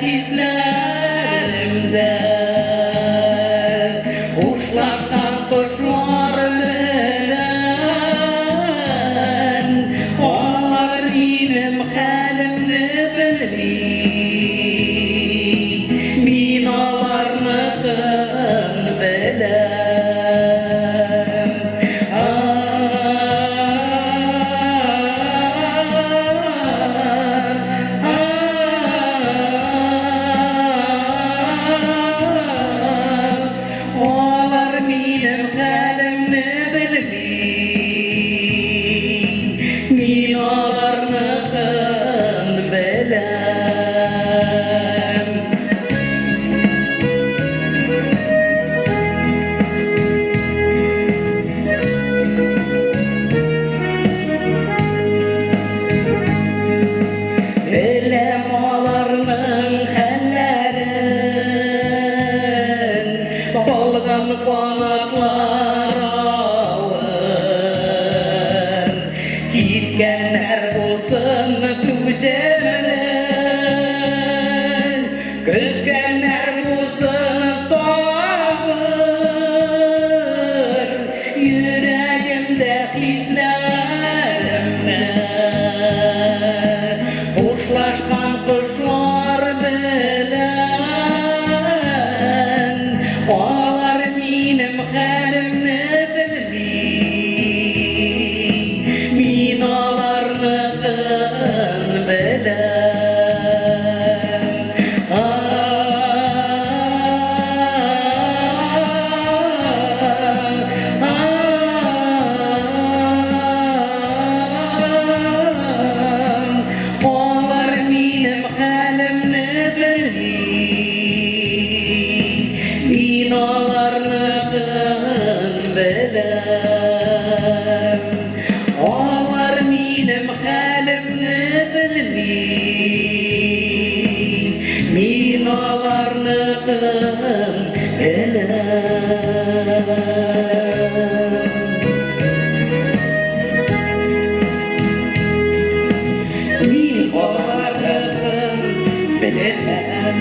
izlerimde Kuşlardan kuşlar bilen Onlar benim halimni bilmey Min olarmıkın bilen Min olarmıkın bilen Bilem olarmın hallerin Bolgan konaklar ağır Gitkenler bulsun tüzemden Kütkenler bulsun sabır Yüreğimde hislerimde Kuşlaşkan kuşlar bilen Onlar benim halimni bilmey Min olarmıkın bilen Onlar benim halimni bilmey Min olarmıkın bilen Onlar benim halimni bilmey Min olarmıkın bilen Min olarmıkın bilen